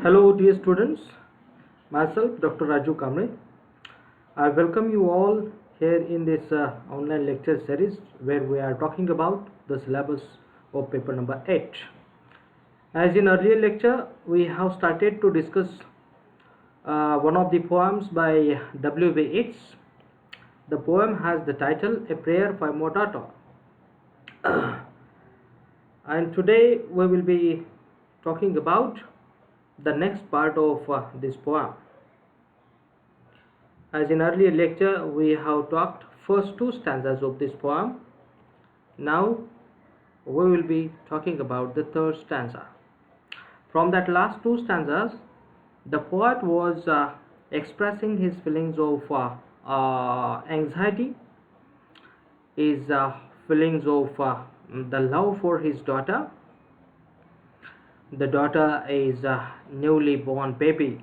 Hello, dear students. Myself, Dr. Raju Kamre. I welcome you all here in this online lecture series where we are talking about the syllabus of paper number 8. As in earlier lecture, we have started to discuss one of the poems by W.B. Yeats. The poem has the title A Prayer for My Daughter. And today we will be talking about the next part of this poem. As in earlier lecture, we have talked first two stanzas of this poem. Now we will be talking about the third stanza. From that last two stanzas, the poet was expressing his feelings of anxiety, his feelings of the love for his daughter. The daughter is a newly born baby,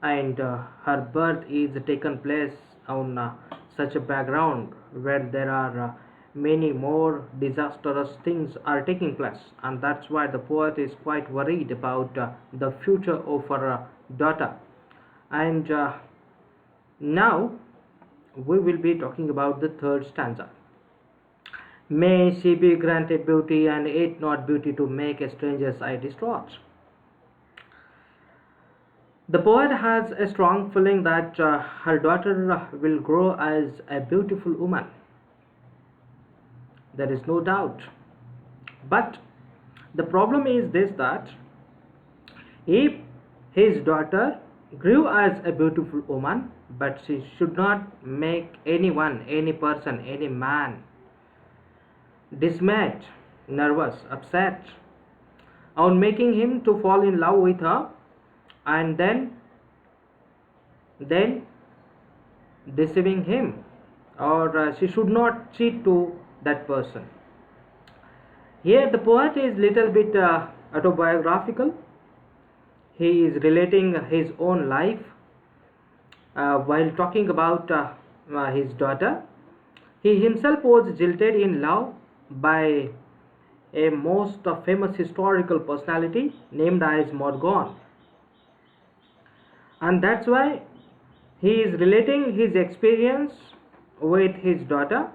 and her birth is taken place on such a background where there are many more disastrous things are taking place, and that's why the poet is quite worried about the future of her daughter. And now we will be talking about the third stanza. May she be granted beauty, and it not beauty to make a stranger's eye distraught. The poet has a strong feeling that her daughter will grow as a beautiful woman. There is no doubt. But the problem is this, that if his daughter grew as a beautiful woman, but she should not make anyone, any person, any man dismayed, nervous, upset on making him to fall in love with her, and then deceiving him, or she should not cheat to that person. Here the poet is little bit autobiographical. He is relating his own life while talking about his daughter. He himself was jilted in love by a most famous historical personality named as Morgan, and that's why he is relating his experience with his daughter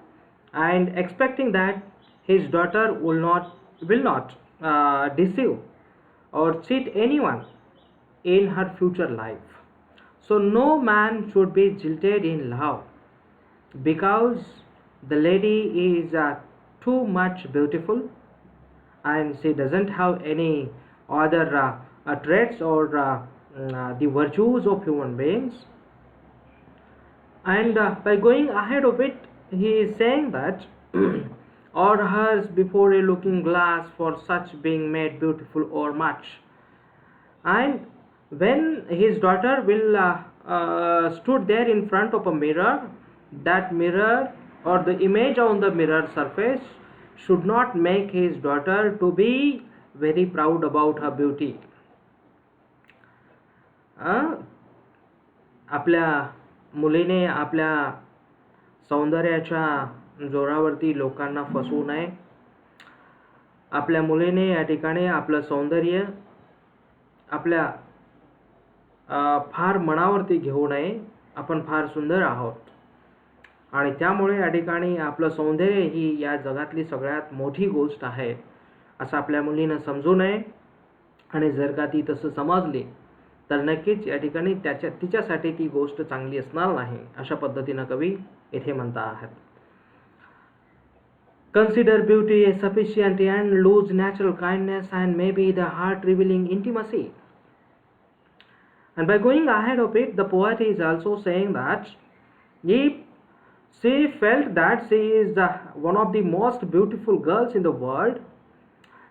and expecting that his daughter will not deceive or cheat anyone in her future life. So no man should be jilted in love, because the lady is too much beautiful and she doesn't have any other traits or the virtues of human beings. And by going ahead of it, he is saying that or hers before a looking glass, for such being made beautiful or much. And when his daughter will stood there in front of a mirror, that mirror or the image on the mirror surface should not make his daughter to be very proud about her beauty. आपल्या मुलीने आपल्या सौंदर्याच्या जोरावरती लोकांना फसवू नये. आपल्या मुलीने या ठिकाणी आपलं सौंदर्य आपल्या फार मनावरती घेऊ नये. आपण फार सुंदर आहोत आणि त्यामुळे या ठिकाणी आपलं सौंदर्य ही या जगातली सगळ्यात मोठी गोष्ट आहे असं आपल्या मुलीनं समजू नये. आणि जर का ती तसं समजली तर नक्कीच या ठिकाणी तिच्यासाठी ती गोष्ट चांगली असणार नाही, अशा पद्धतीनं कवी इथे म्हणता आहेत. Consider beauty a sufficient and lose natural kindness and maybe the heart revealing intimacy. And by going ahead of it, the poet is also saying that if she felt that she is one of the most beautiful girls in the world,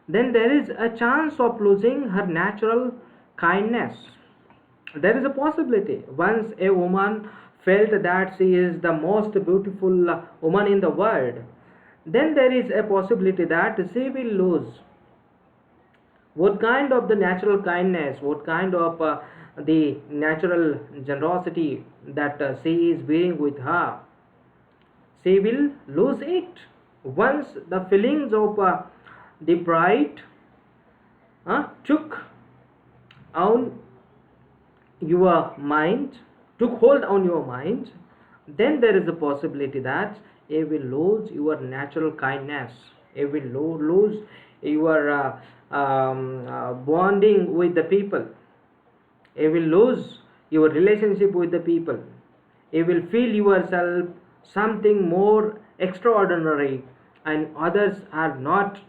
then there is a chance of losing her natural kindness. There is a possibility. Once a woman felt that she is the most beautiful woman in the world, then there is a possibility that she will lose what kind of the natural kindness, what kind of the natural generosity that she is bearing with her. She will lose it once the feelings of the pride took on your mind, took hold on your mind, then there is a possibility that you will lose your natural kindness, you will lose your bonding with the people, you will lose your relationship with the people, you will feel yourself something more extraordinary and others are not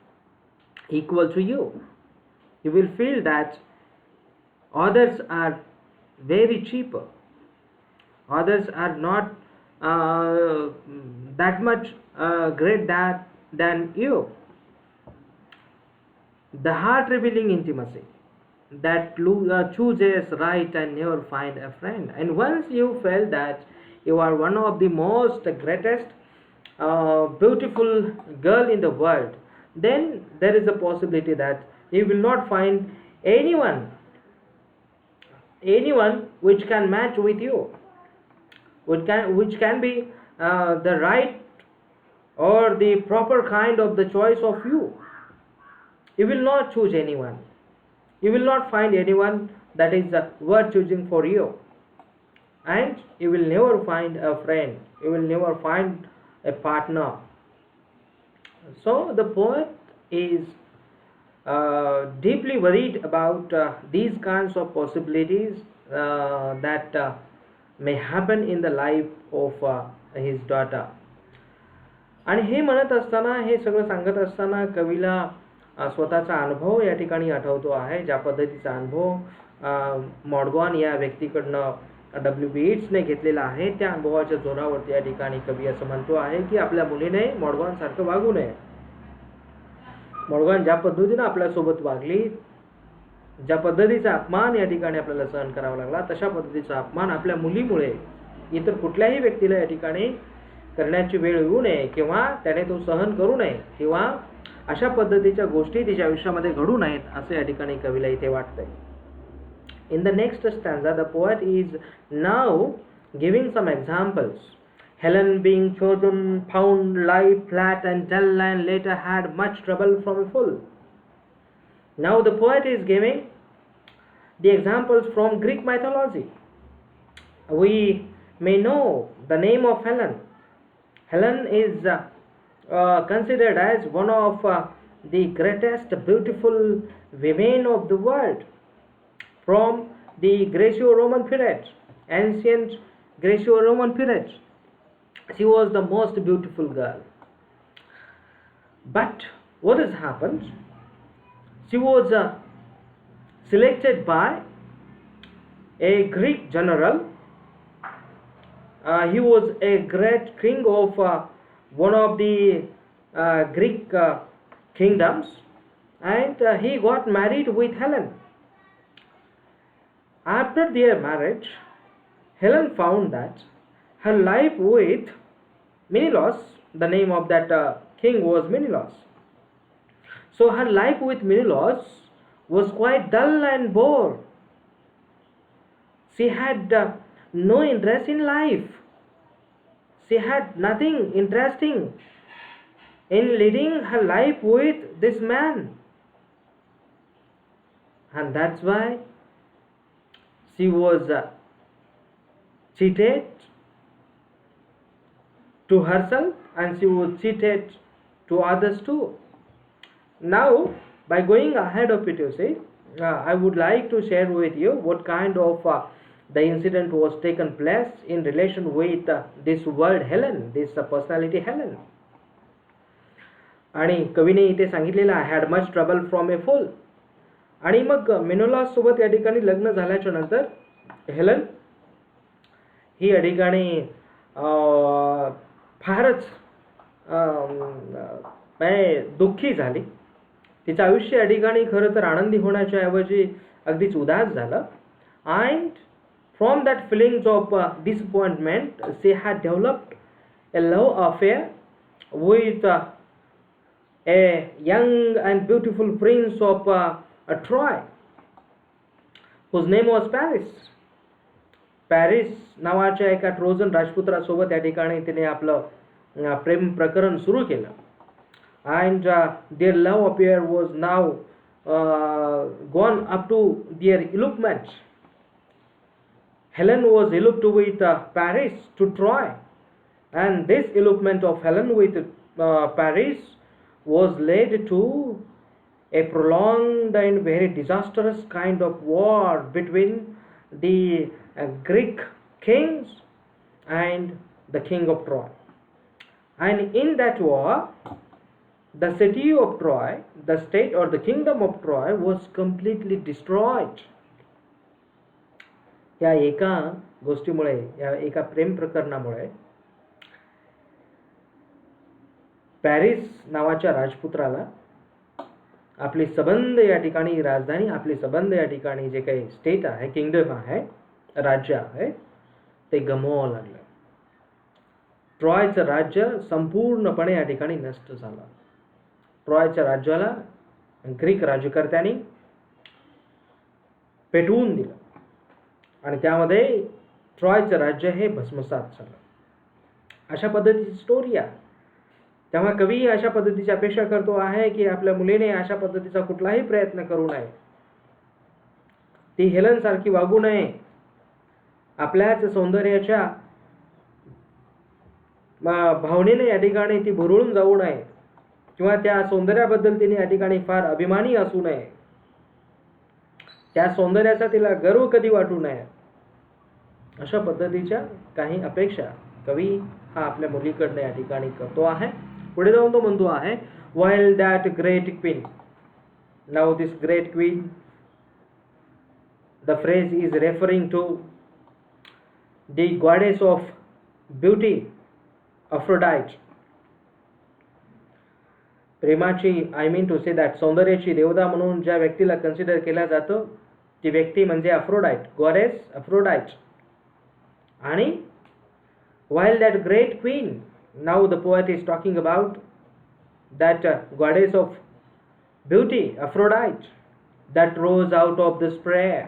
equal to you. You will feel that others are very cheaper, others are not uh, that much great than you. The heart revealing intimacy that chooses right and never find a friend. And once you felt that you are one of the most greatest beautiful girl in the world, then there is a possibility that you will not find anyone which can match with you, which can be the right or the proper kind of the choice of you. You will not choose anyone, you will not find anyone that is worth choosing for you, and you will never find a friend, you will never find a partner. So the poet is deeply worried about these kinds of possibilities that may happen in the life of his daughter. आणि हे म्हणत असताना, हे सगळं सांगत असताना कवीला स्वतःचा अनुभव या ठिकाणी आठवतो आहे. ज्या पद्धतीचा अनुभव मॉडगॉन या व्यक्तीकडनं W.B. येट्सने घेतलेला आहे, त्या अनुभवाच्या जोरावरती या ठिकाणी कवी असं म्हणतो आहे की आपल्या मुलीने मॉडगॉन सारखं वागू नये. मॉडगॉन ज्या पद्धतीने आपल्यासोबत वागली, ज्या पद्धतीचा अपमान या ठिकाणी आपल्याला सहन करावा लागला, तशा पद्धतीचा अपमान आपल्या मुलीमुळे इतर कुठल्याही व्यक्तीला या ठिकाणी करण्याची वेळ येऊ नये, किंवा त्याने तो सहन करू नये, किंवा अशा पद्धतीच्या गोष्टी तिच्या आयुष्यामध्ये घडू नयेत, असं या ठिकाणी कवीला इथे वाटतंय. In the next stanza, the poet is now giving some examples. Helen, being chosen, found life flat and dull, and later had much trouble from a fool. Now the poet is giving the examples from Greek mythology. We may know the name of Helen. Helen is considered as one of the greatest beautiful women of the world from the Greco-Roman period, ancient Greco-Roman period. She was the most beautiful girl. But what has happened? She was selected by a Greek general. He was a great king of one of the Greek kingdoms, and he got married with Helen. After their marriage, Helen found that her life with Menelaus, the name of that king was Menelaus. So her life with Menelaus was quite dull and bored. She had no interest in life. She had nothing interesting in leading her life with this man. And that's why she was cheated to herself, and she was cheated to others too. Now, by going ahead of it, you see, I would like to share with you what kind of the incident was taken place in relation with this word Helen, this personality Helen. आणि कवीने इथे सांगितलेलं आहे, had much trouble from a fool. आणि मग मेनोलॉस सोबत या ठिकाणी लग्न झाल्याच्या नंतर हेलन ही या ठिकाणी फारच दुःखी झाली. तिचं आयुष्य या ठिकाणी खरं तर आनंदी होण्याच्या ऐवजी अगदीच उदास झालं. And from that feelings of disappointment she had developed a love affair with a young and beautiful prince of Troy, whose name was Paris. Paris नावाच्या एका ट्रोजन राजपुत्रासोबत या ठिकाणी तिने आपलं प्रेम प्रकरण सुरू केलं. And their love affair was now gone up to their elopement. Helen was eloped with Paris to Troy, and this elopement of Helen with Paris was led to a prolonged and very disastrous kind of war between the Greek kings and the king of Troy. And in that war, the city of Troy, the state or the kingdom of Troy was completely destroyed. या एका गोष्टीमुळे, या एका प्रेम प्रकरणामुळे Paris नावाच्या राजपुत्राला आपली सबंध या ठिकाणी राजधानी, आपली सबंध या ठिकाणी जे काही स्टेट आहे, किंगडम आहे, राज्य आहे, ते गमवावं लागलं. ट्रॉयचं राज्य संपूर्णपणे या ठिकाणी नष्ट झालं. ट्रॉयच्या राज्याला ग्रीक राज्यकर्त्यांनी पेटवून दिलं आणि त्यामध्ये ट्रॉयचं राज्य हे भस्मसात झालं. अशा पद्धतीची स्टोरी आहे. तेव्हा कवी अशा पद्धतीची अपेक्षा करतो आहे की आपल्या मुलीने अशा पद्धतीचा कुठलाही प्रयत्न करू नये, ती हेलन सारखी वागू नये, आपल्याच सौंदर्याच्या भावनेने या ठिकाणी ती भुरळून जाऊ नये किंवा त्या सौंदर्याबद्दल तिने या ठिकाणी फार अभिमानी असू नये, त्या सौंदर्याचा तिला गर्व कधी वाटू नये. अशा पद्धतीच्या काही अपेक्षा कवी हा आपल्या मुलीकडनं या ठिकाणी करतो आहे. पुढे जाऊन तो म्हणतो आहे, while that great queen, now this great queen, the phrase is referring to the goddess of beauty, Aphrodite. प्रेमाची, I mean to say that, सौंदर्याची देवता म्हणून ज्या व्यक्तीला कन्सिडर केलं जातं ती व्यक्ती म्हणजे अफ्रोडाइट, गॉडेस अफ्रोडाइट. आणि while that great queen, now the poet is talking about that goddess of beauty, Aphrodite, that rose out of the spray.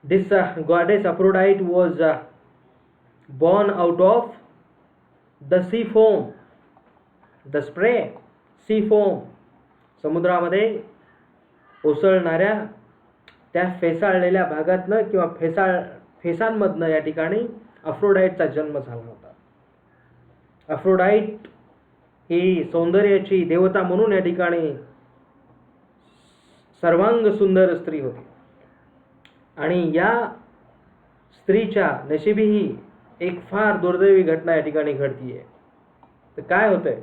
This goddess Aphrodite was born out of the sea foam, the spray, sea foam, समुद्रामध्ये उसळणाऱ्या त्या फेसाळलेल्या भागातनं किंवा फेसांमधनं या ठिकाणी अफ्रोडाईटचा जन्म झाला होता. अफ्रोडाईट ही सौंदर्याची देवता म्हणून या ठिकाणी सर्वांग सुंदर स्त्री होती. आणि या स्त्रीच्या नशिबी ही एक फार दुर्दैवी घटना या ठिकाणी घडतीये. तर काय होतंय?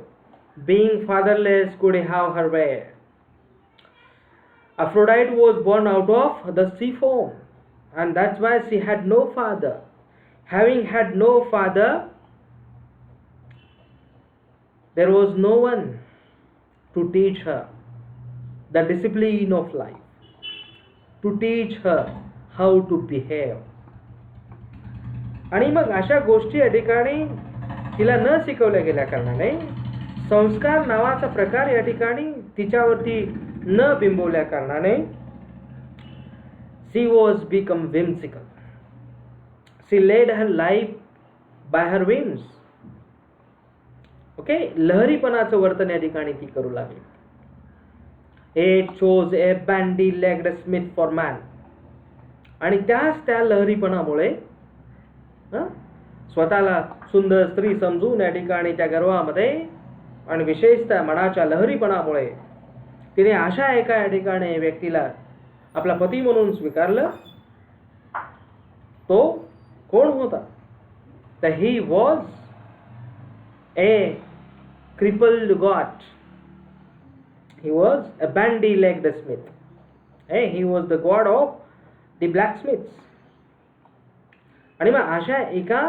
Being fatherless could have her way. Aphrodite was born out of the sea foam, and that's why she had no father. Having had no father, there was no one to teach her the discipline of life, to teach her how to behave. आणि मग अशा गोष्टी या ठिकाणी तिला न शिकवल्या गेल्या कारणाने, संस्कार नावाचा प्रकार या ठिकाणी तिच्यावरती न बिंबवल्या कारणाने, she was become whimsical. She led her life by her whims. Okay, लहरीपणाचं वर्तन या ठिकाणी ती करू लागली. It chose a bandy-legged smith for man. आणि त्या लहरीपणामुळे स्वतःला सुंदर स्त्री समजून या ठिकाणी त्या गर्वामध्ये आणि विशेषतः मनाच्या लहरीपणामुळे तिने अशा एका या ठिकाणी व्यक्तीला आपला पती म्हणून स्वीकारलं. तो कोण होता? तर he was a crippled god. He was a bandy-legged smith. He was the god of the blacksmiths. आणि मग अशा एका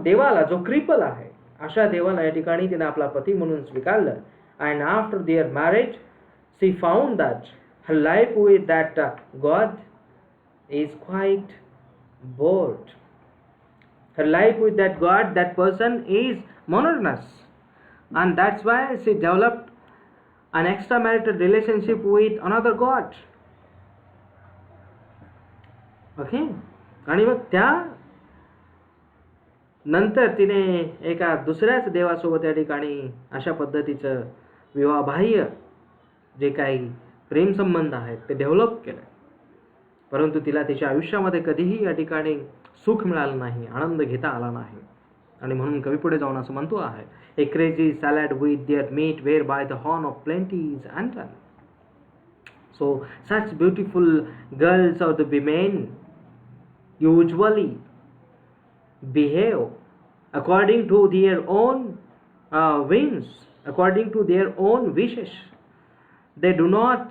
देवाला, जो क्रिपल आहे, अशा देवाला या ठिकाणी तिने आपला पती म्हणून स्वीकारलं. And after their marriage, she found that her life with that God is quite bored. Her life with that God, that person, is monotonous. And that's why she developed an extramarital relationship with another God. Okay? आणि मग त्या नंतर तिने एका दुसऱ्याच देवासोबत या ठिकाणी अशा पद्धतीचं विवाहबाह्य जे काही प्रेमसंबंध आहेत ते डेव्हलप केले, परंतु तिला तिच्या आयुष्यामध्ये कधीही या ठिकाणी सुख मिळालं नाही, आनंद घेता आला नाही. आणि म्हणून कवी पुढे जाऊन असं म्हणतो आहे, a crazy salad with their meat where by the horn of plenties and run. So such beautiful girls or the women usually behave according to their own whims, according to their own wishes. They do not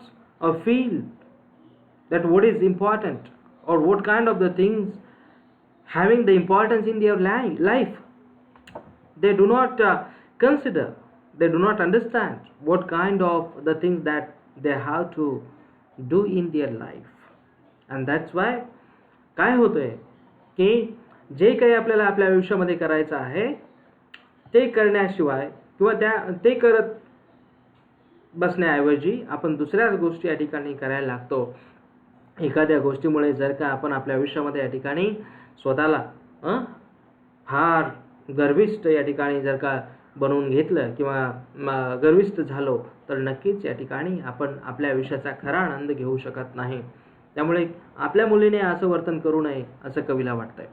feel that what is important or what kind of the things having the importance in their life. They do not consider, they do not understand what kind of the things that they have to do in their life. And that's why काय होतंय की जे काही आपल्याला आपल्या आयुष्यामध्ये करायचं आहे ते करण्याशिवाय किंवा ते करत बसण्याऐवजी आपण दुसऱ्याच गोष्टी या ठिकाणी करायला लागतो. एखाद्या गोष्टीमुळे जर का आपण आपल्या आयुष्यामध्ये या ठिकाणी स्वतःला फार गर्विष्ठ या ठिकाणी जर का बनवून घेतलं किंवा गर्विष्ठ झालो तर नक्कीच या ठिकाणी आपण आपल्या आयुष्याचा खरा आनंद घेऊ शकत नाही. त्यामुळे आपल्या मुलीने असं वर्तन करू नये असं कवीला वाटतंय.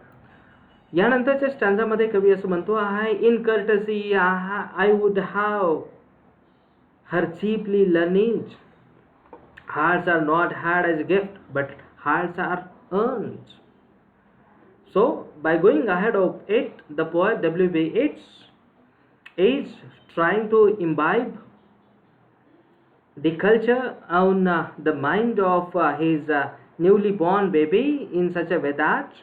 यानंतरच्या स्टँजामध्ये कवी असं म्हणतो आहे, in courtesy I would have her cheaply learning. Hearts are not had as gift but hearts are earned. So by going ahead of it, the poet W.B. Yeats is trying to imbibe the culture on the mind of his newly born baby in such a way that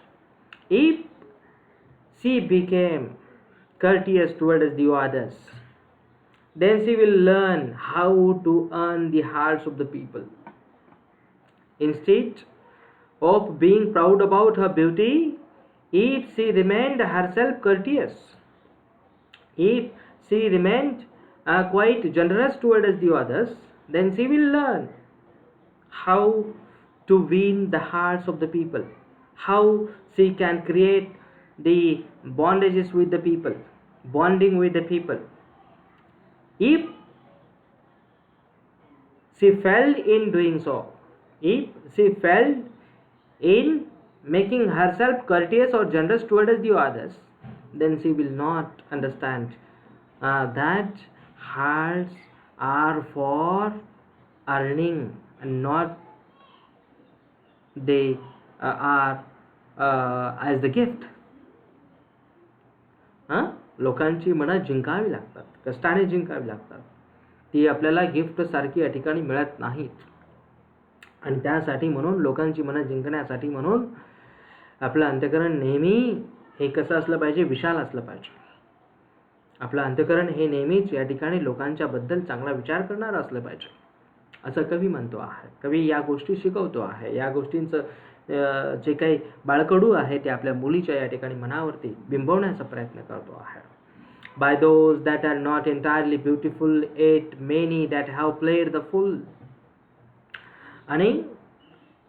if she became courteous towards the others, then she will learn how to earn the hearts of the people. Instead of being proud about her beauty, if she remained herself courteous, if she remained quite generous towards the others, then she will learn how to win the hearts of the people, how she can create the bondages with the people, bonding with the people. If she failed in doing so, if she failed in making herself courteous or generous towards the others, then she will not understand that hearts are for earning and not they are as the gift. लोकांची मनं जिंकावी लागतात, कष्टाने जिंकावी लागतात. ती आपल्याला gift सारखी या ठिकाणी मिळत नाहीत. आणि त्यासाठी म्हणून लोकांची मनं जिंकण्यासाठी म्हणून आपलं अंतःकरण नेहमी हे कसं असलं पाहिजे, विशाल असलं पाहिजे. आपलं अंतःकरण हे नेहमीच या ठिकाणी लोकांच्या बद्दल चांगला विचार करणारं असलं पाहिजे असं कवी म्हणतो आहे. कवी या गोष्टी शिकवतो आहे. या गोष्टींचं जे काही बाळकडू आहे ते आपल्या मुलीच्या या ठिकाणी मनावरती बिंबवण्याचा प्रयत्न करतो आहे. By those that are not entirely beautiful at many that have played the full. आणि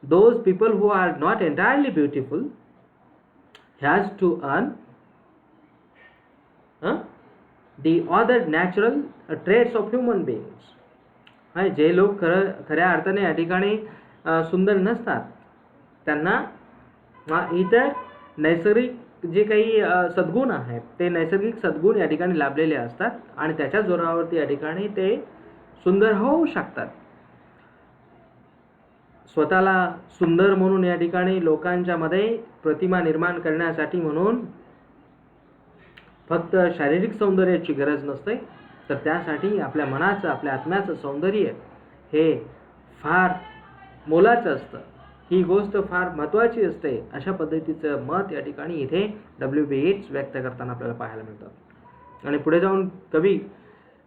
those people who are not entirely beautiful has to earn the other natural traits of human beings. जे लोक खऱ्या अर्थाने या ठिकाणी सुंदर नसतात त्यांना इतर नैसर्गिक जे काही सद्गुण आहेत ते नैसर्गिक सद्गुण या ठिकाणी लाभलेले असतात आणि त्याच्या जोरावरती या ठिकाणी ते सुंदर होऊ शकतात. स्वतःला सुंदर म्हणून या ठिकाणी लोकांच्या मध्ये प्रतिमा निर्माण करण्यासाठी म्हणून फक्त शारीरिक सौंदर्याची गरज नसते, तर त्यासाठी आपल्या मनाचं आपल्या आत्म्याचं सौंदर्य हे फार मोलाचं असतं. ही गोष्ट फार महत्त्वाची असते. अशा पद्धतीचं मत या ठिकाणी इथे W.B. येट्स व्यक्त करताना आपल्याला पाहायला मिळतं. आणि पुढे जाऊन कवी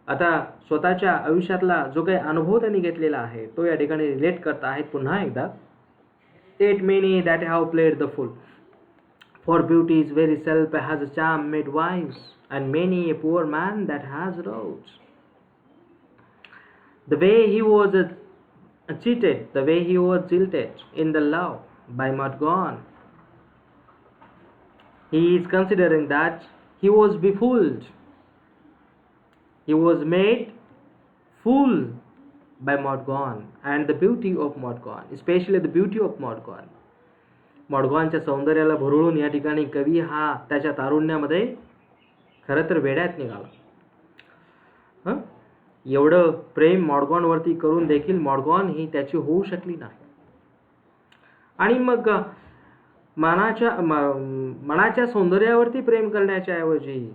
आता स्वतःच्या आयुष्यातला जो काही अनुभव त्यांनी घेतलेला आहे तो या ठिकाणी रिलेट करत आहेत पुन्हा एकदा. Yet many that have played the fool for beauty's very self has a charm made wise and many a poor man that has rose. The way he was cheated, the way he was jilted in the love by Mudgone, he is considering that he was befooled. He was made fool by Morgan and the beauty of Morgan, especially the beauty of Morgan. मॉडगॉनच्या सौंदर्याला भुरळून या ठिकाणी कवी हा त्याच्या तारुण्यामध्ये खरं तर वेड्यात निघाला. एवढं प्रेम मॉडगॉनवरती करून देखील मॉडगॉन ही त्याची होऊ शकली नाही. आणि मग मनाच्या सौंदर्यावरती प्रेम करण्याच्या ऐवजी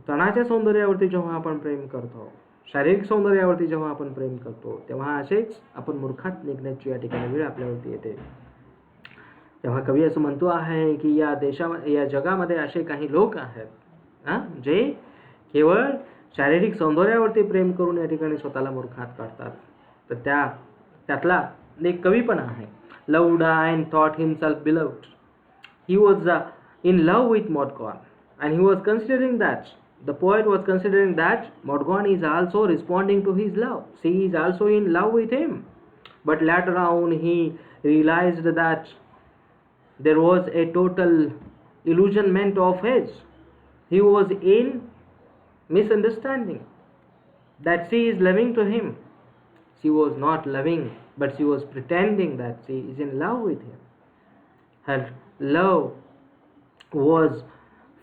तनाच्या सौंदर्यावरती जेव्हा आपण प्रेम करतो, शारीरिक सौंदर्यावरती जेव्हा आपण प्रेम करतो, तेव्हा असेच आपण मूर्खात निघण्याची या ठिकाणी वेळ आपल्यावरती येते. तेव्हा कवी असं म्हणतो आहे की या जगामध्ये असे काही लोक आहेत जे केवळ शारीरिक सौंदर्यावरती प्रेम करून या ठिकाणी स्वतःला मूर्खात काढतात. तर त्यातला एक कवी पण आहे. Loved and thought himself beloved. He was in love with Morgan, and he was considering that the poet was considering that Morgan is also responding to his love. She is also in love with him. But later on he realized that there was a total illusionment of his. He was in misunderstanding that she is loving to him. She was not loving, but she was pretending that she is in love with him. Her love was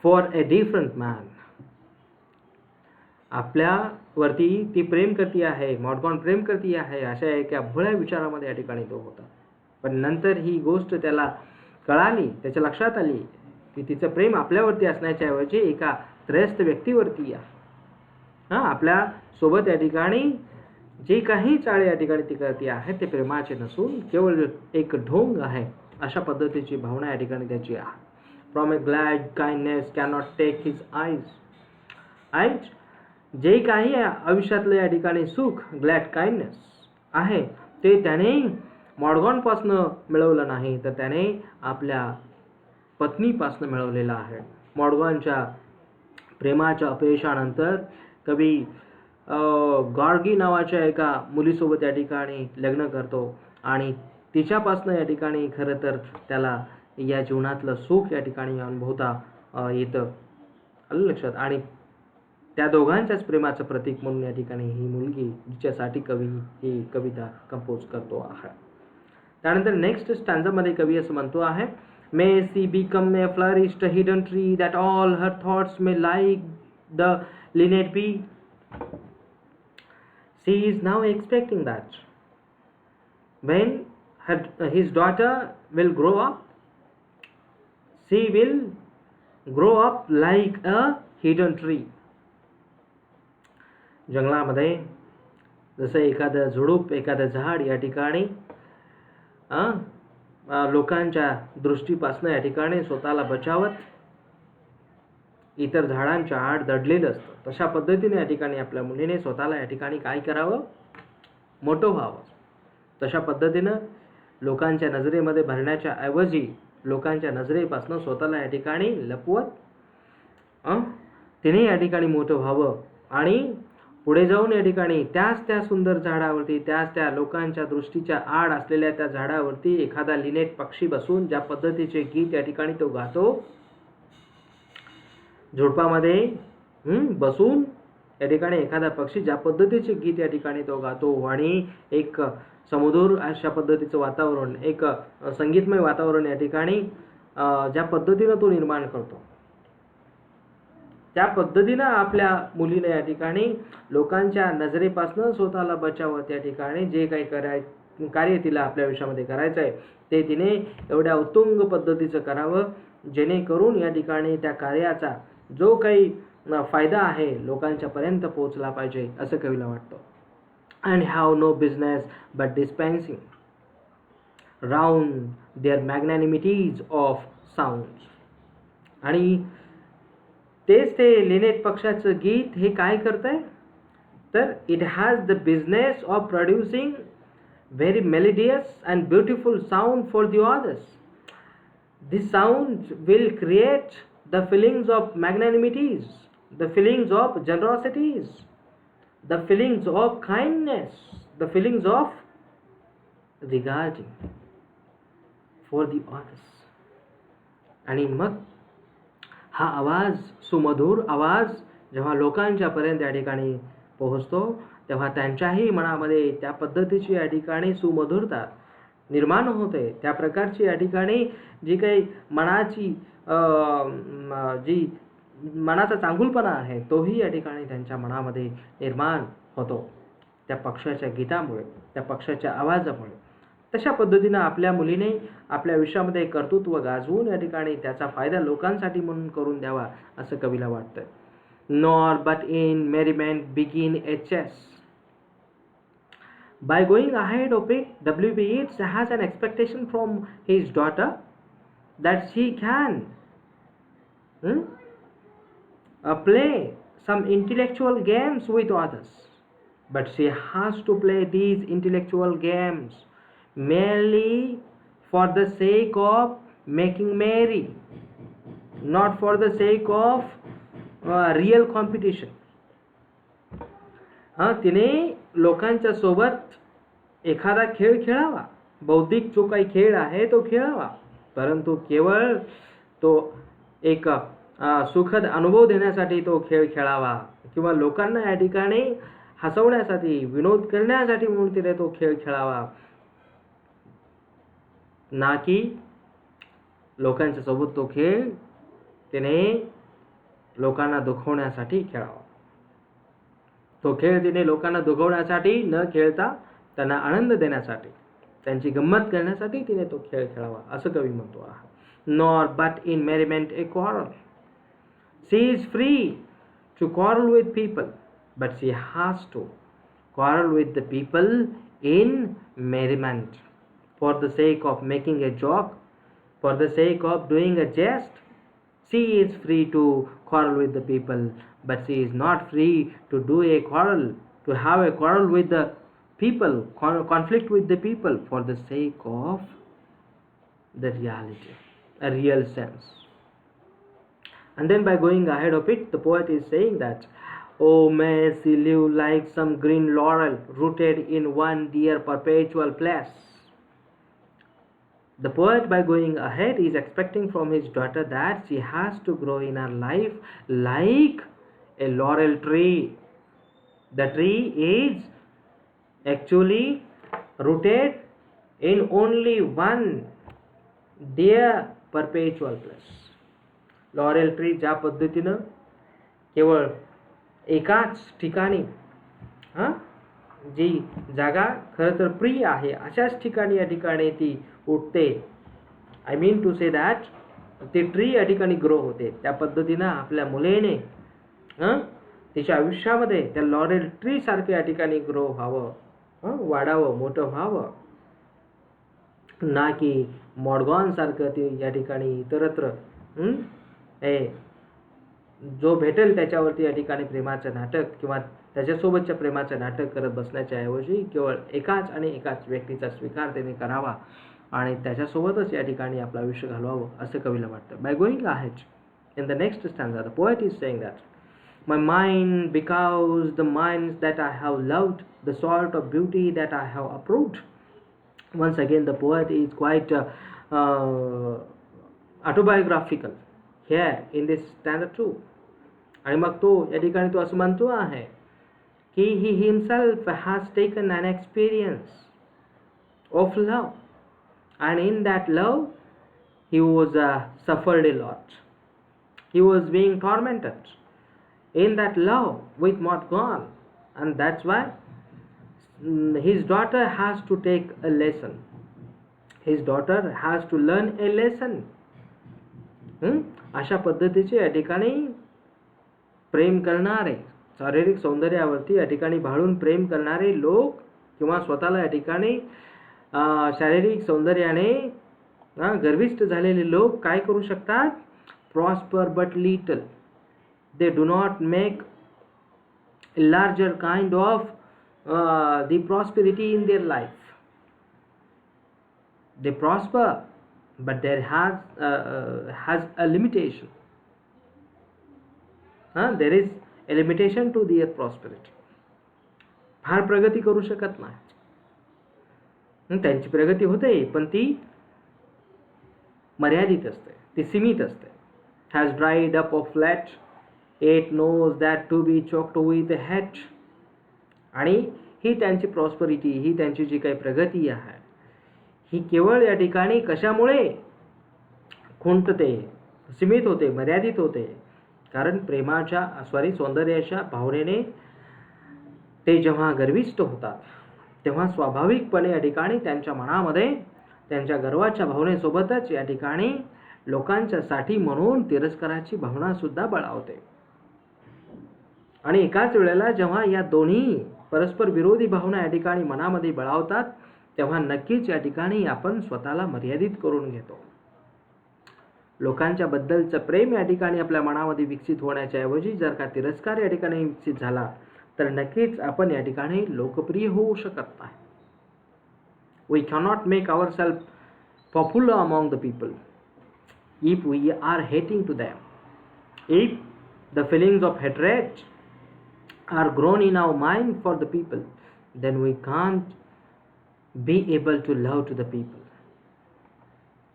for a different man. आपल्यावरती ती प्रेम करती आहे, मॉडगॉन प्रेम करती आहे, अशा एका भोळ्या विचारामध्ये या ठिकाणी तो होता. पण नंतर ही गोष्ट त्याला कळाली, त्याच्या लक्षात आली की तिचं प्रेम आपल्यावरती असण्याच्या ऐवजी एका त्रयस्थ व्यक्तीवरती आहे. आपल्या सोबत या ठिकाणी जे काही चाळे या ठिकाणी ती करते आहे ते प्रेमाचे नसून केवळ एक ढोंग आहे, अशा पद्धतीची भावना या ठिकाणी त्याची आहे. From a glad kindness cannot take his eyes. जे काही आयुष्यातलं या ठिकाणी सुख, ग्लॅड काइंडनेस आहे, ते त्याने मॉडगॉनपासनं मिळवलं नाही, तर त्याने आपल्या पत्नीपासनं मिळवलेलं आहे. मॉडगॉनच्या प्रेमाच्या अपयशानंतर कवी गॉर्गी नावाच्या एका मुलीसोबत या ठिकाणी लग्न करतो आणि तिच्यापासनं या ठिकाणी खरं तर त्याला या जीवनातलं सुख या ठिकाणी अनुभवता येतं. आलं लक्षात. आणि त्या दोघांच्याच प्रेमाचं प्रतीक म्हणून या ठिकाणी ही मुलगी जिच्यासाठी कवी ही कविता कंपोज करतो आहे. त्यानंतर नेक्स्ट स्टँजामध्ये कवी असं म्हणतो आहे, may she become a flourished hidden tree that all her thoughts may like the linnet be. She is now expecting that when his daughter will grow up, she will grow up like a hidden tree. जंगलामध्ये जसं एखादं झुडूप, एखादं झाड या ठिकाणी लोकांच्या दृष्टीपासनं या ठिकाणी स्वतःला बचावत इतर झाडांच्या आड दडलेलं असतं, तशा पद्धतीने या ठिकाणी आपल्या मुलीने स्वतःला या ठिकाणी काय करावं, मोठं व्हावं. तशा पद्धतीनं लोकांच्या नजरेमध्ये भरण्याच्या ऐवजी लोकांच्या नजरेपासून स्वतःला या ठिकाणी लपवत तिने या ठिकाणी मोठं व्हावं आणि पुढे जाऊन या ठिकाणी त्या सुंदर झाडावरती, त्या लोकांच्या दृष्टीच्या आड असलेल्या त्या झाडावरती एखादा लिनेट पक्षी बसून ज्या पद्धतीचे गीत या ठिकाणी तो गातो, झुडपामध्ये बसून या ठिकाणी एखादा पक्षी ज्या पद्धतीचे गीत या ठिकाणी तो गातो आणि एक समृद्ध अशा पद्धतीचं वातावरण, एक संगीतमय वातावरण या ठिकाणी ज्या पद्धतीनं तो निर्माण करतो, त्या पद्धतीनं आपल्या मुलीने या ठिकाणी लोकांच्या नजरेपासून स्वतःला बचावत या ठिकाणी जे काही कार्य तिला आपल्या आयुष्यामध्ये करायचं आहे ते तिने एवढ्या उत्तुंग पद्धतीचं करावं, जेणेकरून या ठिकाणी त्या कार्याचा जो काही फायदा आहे लोकांच्या पर्यंत पोहोचला पाहिजे, असं कवीला वाटतं. And have no business but dispensing round their magnanimities of sound. आणि तेच ते लिनेट पक्षाचं गीत हे काय करतंय, तर it has the business of producing very melodious and beautiful sound for the others. This sound will create the feelings of magnanimities, the feelings of generosities, the feelings of kindness, the feelings of regarding for the others. आणि मग हा आवाज, सुमधुर आवाज जेव्हा लोकांच्या पर्यंत या ठिकाणी पोहोचतो तेव्हा त्यांच्याही मनामध्ये त्या पद्धतीची या ठिकाणी सुमधुरता निर्माण होते. त्या प्रकारची या ठिकाणी जी काही मनाची जी मनाचा चांगुलपणा आहे तोही या ठिकाणी त्यांच्या मनामध्ये निर्माण होतो त्या पक्षाच्या गीतामुळे, त्या पक्षाच्या आवाजामुळे. तशा पद्धतीनं आपल्या मुलीने आपल्या आयुष्यामध्ये कर्तृत्व गाजवून या ठिकाणी त्याचा फायदा लोकांसाठी म्हणून करून द्यावा असं कवीला वाटतं. Nor but in merriment begin a chase. By going ahead of it, W.B. Yeats has an expectation from his daughter that she can play some intellectual games with others. But she has to play these intellectual games merely for the sake of making merry, not for the sake of real competition. तिने लोकांच्या सोबत एखादा खेळ खेळावा, बौद्धिक जो काही खेळ आहे तो खेळावा, परंतु केवळ तो एक सुखद अनुभव देण्यासाठी तो खेळ खेळावा किंवा लोकांना या ठिकाणी हसवण्यासाठी, विनोद करण्यासाठी म्हणून तिने तो खेळ खेळावा, ना की लोकांच्या सोबत तो खेळ तिने लोकांना दुखवण्यासाठी खेळावा. तो खेळ तिने लोकांना दुखवण्यासाठी न खेळता त्यांना आनंद देण्यासाठी, त्यांची गंमत करण्यासाठी तिने तो खेळ खेळावा असं कवी म्हणतो. Nor but in merriment a quarrel. She is free to quarrel with people, but she has to quarrel with the people in merriment, for the sake of making a joke, for the sake of doing a jest. She is free to quarrel with the people, but she is not free to do a quarrel, to have a quarrel with the people, conflict with the people for the sake of the reality, a real sense. And then by going ahead of it, the poet is saying that, oh, may she live like some green laurel rooted in one dear perpetual place. The poet, by going ahead, is expecting from his daughter that she has to grow in her life like a laurel tree. The tree is actually rooted in only one dear perpetual place. Laurel tree ज्या पद्धतीनं केवळ एकाच ठिकाणी जी जागा खरं तर प्रिय आहे अशाच ठिकाणी या ठिकाणी ती उठते. I mean to say that ती ट्री या ठिकाणी ग्रो होते. त्या पद्धतीनं आपल्या मुलीने तिच्या आयुष्यामध्ये त्या लॉरेल ट्री सारखं या ठिकाणी ग्रो व्हावं, वाढावं, मोठं व्हावं, ना की मॉडगॉन सारखं ती या ठिकाणी इतरत्र जो भेटेल त्याच्यावरती या ठिकाणी प्रेमाचं नाटक किंवा त्याच्यासोबतच्या प्रेमाचं नाटक करत बसण्याच्या ऐवजी केवळ एकाच आणि एकाच व्यक्तीचा स्वीकार त्याने करावा आणि त्याच्यासोबतच या ठिकाणी आपलं आयुष्य घालवावं असं कवीला वाटतं. By going ahead in the next stanza the poet is saying that my mind becomes the minds that I have loved, the sort of beauty that I have approved. Once again the poet is quite autobiographical here in this stanza too. आणि मग तो या ठिकाणी तो असं म्हणतो आहे की he himself has taken an experience of love, and in that love he was suffered a lot. He was being tormented in that love with Mordgaunt, and that's why his daughter has to take a lesson. His daughter has to learn a lesson. अशा पद्धतीचे या ठिकाणी प्रेम करणारे, शारीरिक सौंदर्यावरती या ठिकाणी भाळून प्रेम करणारे लोक किंवा स्वतःला या ठिकाणी शारीरिक सौंदर्याने गर्विष्ठ झालेले लोक काय करू शकतात? Prosper but little. They do not make a larger kind of the prosperity in their life. They prosper, but there has a limitation. There is a limitation to their prosperity. फार प्रगती करू शकत नाही. त्यांची प्रगती होते पण ती मर्यादित असते, ती सीमित असते. Has dried up of flesh, it knows that to be choked with a hat. आणि ही त्यांची प्रॉस्परिटी, ही त्यांची जी काही प्रगती आहे, ही केवळ या ठिकाणी कशामुळे खुंटते, सीमित होते, मर्यादित होते? कारण प्रेमाच्या सौंदर्याच्या भावनेने ते जेव्हा गर्विष्ठ होतात तेव्हा स्वाभाविकपणे या ठिकाणी त्यांच्या मनामध्ये त्यांच्या गर्वाच्या भावनेसोबतच या ठिकाणी लोकांच्यासाठी म्हणून तिरस्काराची भावना सुद्धा बळावते. आणि एकाच वेळेला जेव्हा या दोन्ही परस्पर विरोधी भावना या ठिकाणी मनामध्ये बळावतात तेव्हा नक्कीच या ठिकाणी आपण स्वतःला मर्यादित करून घेतो. लोकांच्या बद्दलचं प्रेम या ठिकाणी आपल्या मनामध्ये विकसित होण्याच्या ऐवजी जर का तिरस्कार या ठिकाणी विकसित झाला तर नक्कीच आपण या ठिकाणी लोकप्रिय होऊ शकत नाही. We cannot make ourselves popular among the people if we are hating to them. If the feelings of hatred are grown in our mind for the people, then we can't be able to love to the people.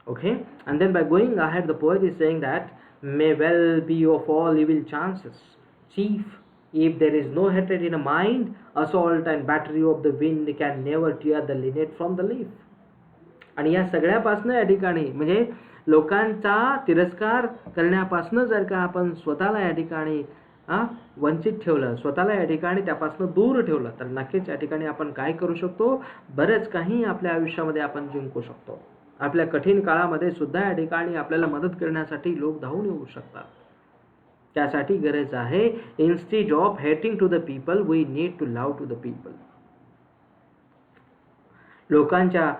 Okay, and then by going ahead, the poet is saying that may well be of all evil chances chief, if there is no hatred in a mind, assault and battery of the wind can never tear the linnet from the leaf. आणि या सगळ्यापासनं या ठिकाणी म्हणजे लोकांचा तिरस्कार करण्यापासनं जर का आपण स्वतःला या ठिकाणी वंचित ठेवलं, स्वतःला या ठिकाणी त्यापासून दूर ठेवलं तर नक्कीच या ठिकाणी आपण काय करू शकतो? बरंच काही आपल्या आयुष्यामध्ये आपण जिंकू शकतो. आपल्या कठीण काळामध्ये सुद्धा या ठिकाणी आपल्याला मदत करण्यासाठी लोक धावून येऊ शकतात. त्यासाठी गरज आहे instead of hating to the people we need to love to the people. लोकांच्या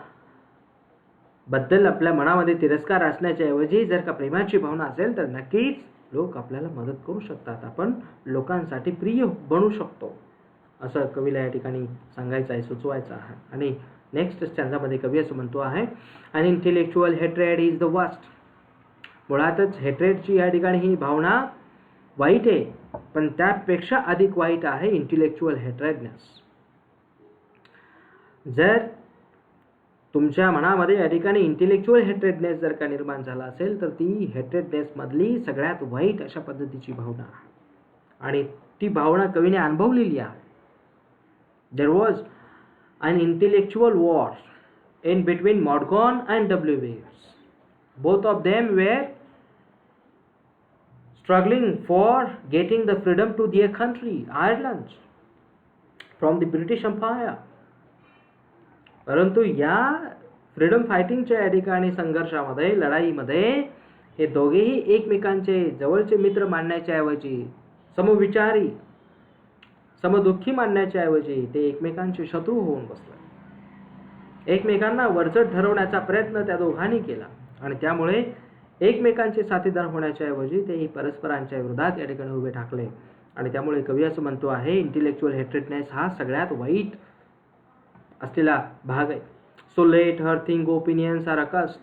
बद्दल आपल्या मनामध्ये तिरस्कार असण्याच्या ऐवजी जर का प्रेमाची भावना असेल तर नक्कीच लोक आपल्याला मदत करू शकतात. आपण लोकांसाठी प्रिय बनू शकतो असं कवीला या ठिकाणी सांगायचं आहे, सुचवायचं आहे. आणि नेक्स्ट स्टँजामध्ये कवी असं म्हणतो आहे, an intellectual hatred is the worst. मुळातच हेट्रेडची या ठिकाणी ही भावना वाईट आहे, पण त्यापेक्षा अधिक वाईट आहे इंटेलेक्च्युअल हेट्रेडनेस. जर तुमच्या मनामध्ये या ठिकाणी इंटेलेक्च्युअल हेट्रेडनेस जर का निर्माण झाला असेल तर ती हेट्रेडनेस मधली सगळ्यात वाईट अशा पद्धतीची भावना आणि ती भावना कवीने अनुभवलेली आहे. There was an intellectual war in between Mordaunt and W.B.Yeats. Both of them were struggling for getting the freedom to their country, Ireland, from the British Empire. परंतु या फ्रीडम फायटिंगच्या या ठिकाणी संघर्षामध्ये, लढाईमध्ये हे दोघेही एकमेकांचे जवळचे मित्र मानण्याच्या ऐवजी, समविचारी, समदुःखी मानण्याच्या ऐवजी ते एकमेकांचे शत्रू होऊन बसले. एकमेकांना वरचढ ठरवण्याचा प्रयत्न त्या दोघांनी केला आणि त्यामुळे एकमेकांचे साथीदार होण्याच्या ऐवजी ते परस्परांच्या विरोधात या ठिकाणी उभे ठाकले. आणि त्यामुळे कवी असं म्हणतो आहे इंटेलेक्च्युअल हेट्रेडनेस हा सगळ्यात वाईट असलेला भाग आहे. So let her think opinions are accursed.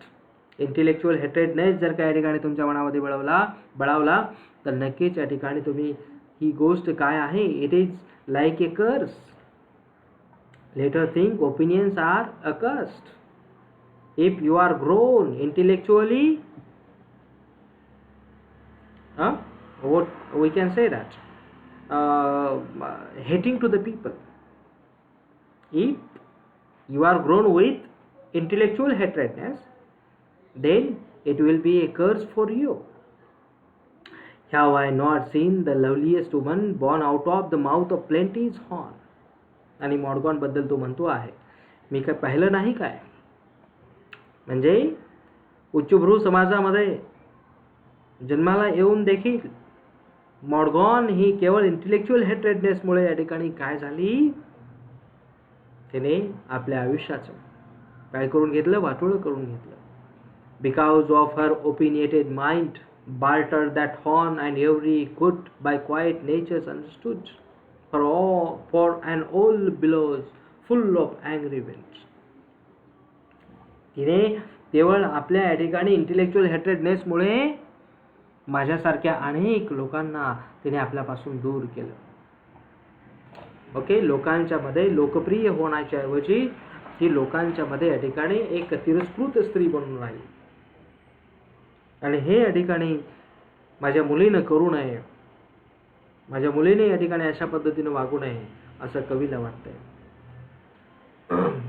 Intellectual hatredness जर का या ठिकाणी तुमच्या मनामध्ये बळावला तर नक्कीच या ठिकाणी तुम्ही ही गोष्ट काय आहे, it is like a curse. Let her think opinions are accursed. If you are grown intellectually, what we can say that hating to the people. If you are grown with intellectual hatredness, then it will be a curse for you. Have I not seen the loveliest woman born out of the mouth of plenty's horn? आणि मॉडगॉन बद्दल तो म्हणतो आहे, मी काय पाहिलं नाही काय? म्हणजे उच्चभ्रू समाजामध्ये जन्माला येऊन देखील मॉडगॉन ही केवळ इंटेलेक्च्युअल हेट्रेडनेसमुळे या ठिकाणी काय झाली, तिने आपल्या आयुष्याचं काय करून घेतलं, वाटोळं करून घेतलं. Because of her opinionated mind bartered that horn and every good by quiet nature's understood for an old billows full of angry winds. तिने केवळ आपल्या या ठिकाणी इंटेलेक्च्युअल हेट्रेडनेसमुळे माझ्यासारख्या अनेक लोकांना तिने आपल्यापासून दूर केलं. ओके, लोकांच्या मध्ये लोकप्रिय होण्याच्या ऐवजी ती लोकांच्या मध्ये या ठिकाणी एक तिरस्कृत स्त्री बनून राहिली. आणि हे या ठिकाणी माझ्या मुलीनं करू नये, माझ्या मुलीने या ठिकाणी अशा पद्धतीने वागू नये असं कवीला वाटतंय.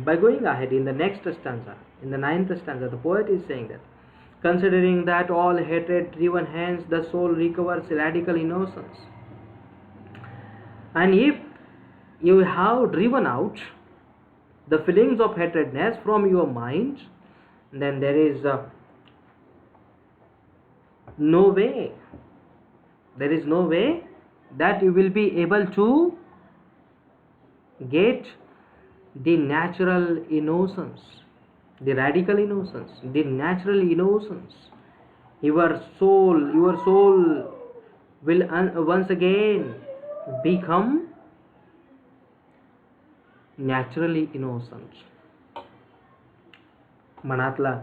By going ahead in the next stanza, in the 9th stanza, the poet is saying that, considering that all hatred driven hence, the soul recovers radical innocence. And if you have driven out the feelings of hatredness from your mind, then there is no way that you will be able to get the natural innocence, the radical innocence, the natural innocence. Your soul will once again become naturally innocent. मनातला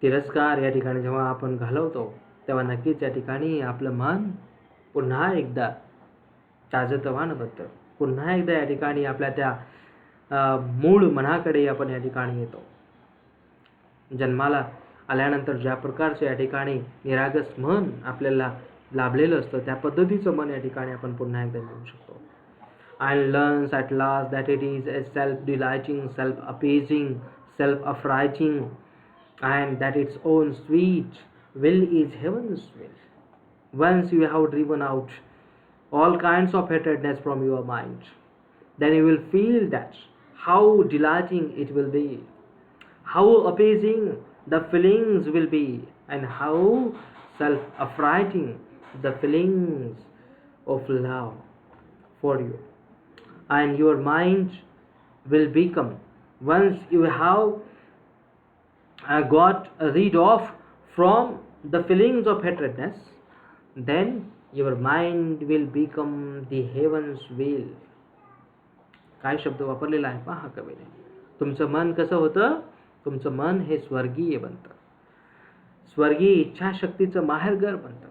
तिरस्कार या ठिकाणी जेव्हा आपण घालवतो तेव्हा नक्कीच या ठिकाणी आपलं मन पुन्हा एकदा ताजतवानं बनतं. पुन्हा एकदा या ठिकाणी आपल्या त्या मूळ मनाकडे आपण या ठिकाणी येतो. जन्माला आल्यानंतर ज्या प्रकारचं या ठिकाणी निरागस मन आपल्याला लाभलेलं असतं त्या पद्धतीचं मन या ठिकाणी आपण पुन्हा एकदा मिळवू शकतो. And learns at last that it is a self-delighting, self-appeasing, self-affrighting, and that its own sweet will is heaven's will. Once you have driven out all kinds of hatredness from your mind, then you will feel that how delighting it will be, how appeasing the feelings will be, and how self-affrighting the feelings of love for you. And your mind will become, once you have got rid of from the feelings of hatredness, then your mind will become the heaven's will. काय शब्द वापरलेला आहे पहा कवीने. तुमचं मन कसं होतं? तुमचं मन हे स्वर्गीय बनतं, स्वर्गीय इच्छाशक्तीचं माहेरघर बनतं.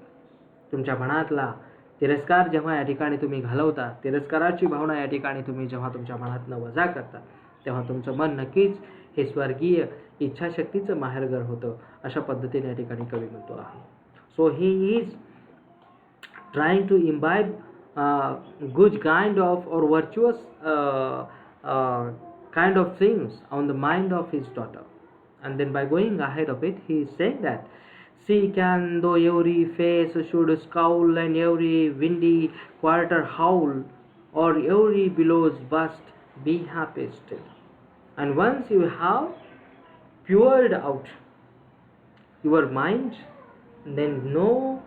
तुमच्या मनातला तिरस्कार जेव्हा या ठिकाणी तुम्ही घालवता, तिरस्काराची भावना या ठिकाणी तुम्ही जेव्हा तुमच्या मनातनं वजा करता, तेव्हा तुमचं मन नक्कीच हे स्वर्गीय इच्छाशक्तीचं माहेरघर होतं. अशा पद्धतीने या ठिकाणी कवी म्हणतो आहे. So he is trying to imbibe good kind of or virtuous kind of things on the mind of his daughter. And then by going ahead of it, he is saying that, see can though every face should scowl and every windy quarter howl, or every billows burst, be happy still. And once you have poured out your mind, then no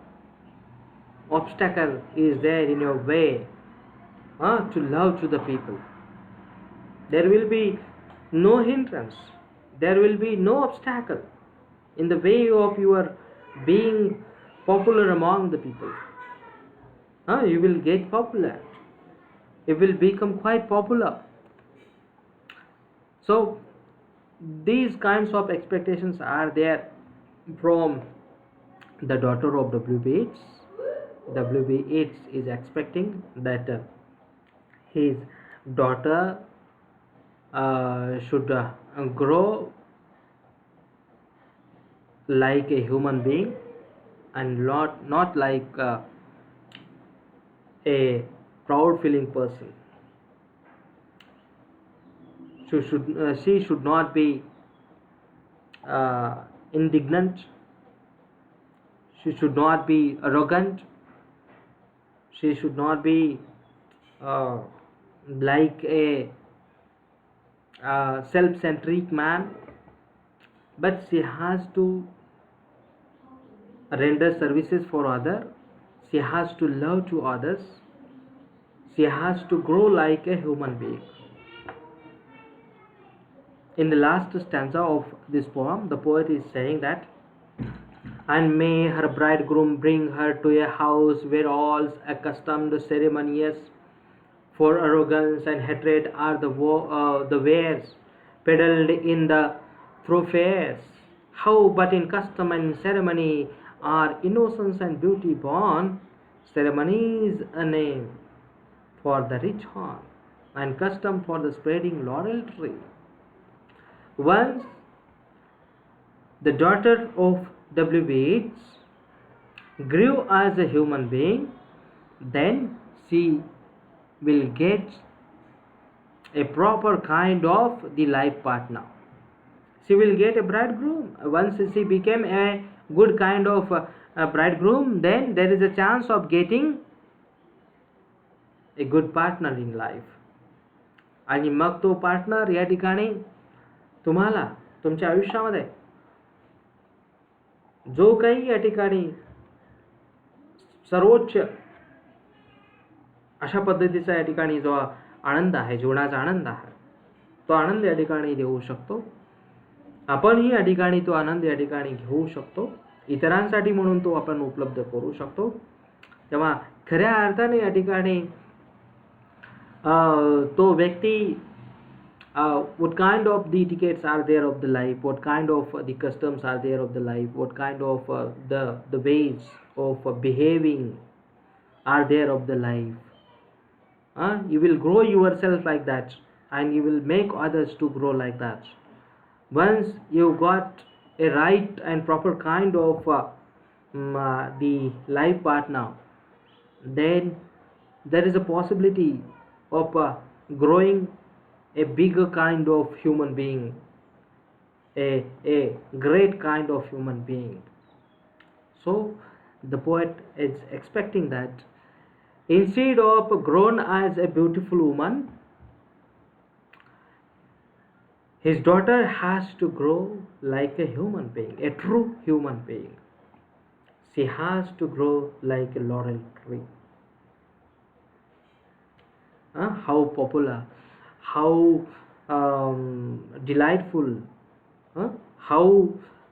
obstacle is there in your way to love to the people. There will be no hindrance, there will be no obstacle in the way of your being popular among the people. You will get popular, you will become quite popular. So these kinds of expectations are there from the daughter of W.B. Yeats. W.B. Yeats is expecting that his daughter should grow like a human being and not like a proud feeling person. She should not be indignant, she should not be arrogant, she should not be like a self-centric man, but she has to render services for others, she has to love to others, she has to grow like a human being. In the last stanza of this poem, the poet is saying that, and may her bridegroom bring her to a house where all's accustomed ceremonious, for arrogance and hatred are the wares peddled in the thoroughfares. How but in custom and ceremony are innocence and beauty born? Ceremony is a name for the rich horn, and custom for the spreading laurel tree. Once the daughter of W.B. Yeats grew as a human being, then she will get a proper kind of the life partner. She will get a bridegroom. Once she became a good kind of a bridegroom, then there is a chance of getting a good partner in life. आणि मग तो partner या ठिकाणी तुम्हाला तुमच्या आयुष्यामध्ये जो काही या ठिकाणी सर्वोच्च अशा पद्धतीचा या ठिकाणी जो आनंद आहे, जीवनाचा आनंद आहे, तो आनंद या ठिकाणी देऊ शकतो. आपणही या ठिकाणी तो आनंद या ठिकाणी घेऊ शकतो. इतरांसाठी म्हणून तो आपण उपलब्ध करू शकतो. तेव्हा खऱ्या अर्थाने या ठिकाणी तो व्यक्ती what kind of the tickets are there of the life, what kind of the customs are there of the life, what kind of the ways of behaving are there of the life. You will grow yourself like that, and you will make others to grow like that. Once you got a right and proper kind of the life partner, then there is a possibility of growing a bigger kind of human being, a great kind of human being. So the poet is expecting that instead of grown as a beautiful woman, his daughter has to grow like a human being, a true human being. She has to grow like a laurel tree. How popular, how delightful, how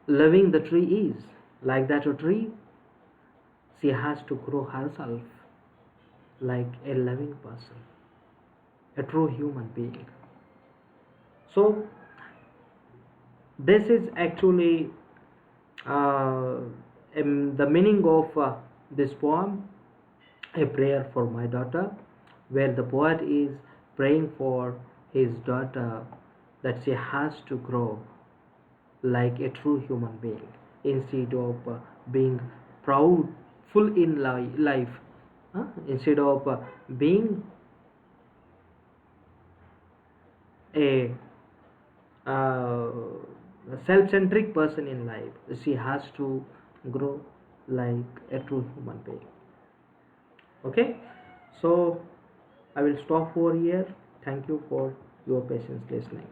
loving the tree is. Like that a tree, she has to grow herself like a loving person, a true human being. So this is actually the meaning of this poem, A Prayer for My Daughter, where the poet is praying for his daughter that she has to grow like a true human being instead of being proud, full in life, instead of being a self-centric person in life. She has to grow like a true human being. Okay, so I will stop over here. Thank you for your patience listening.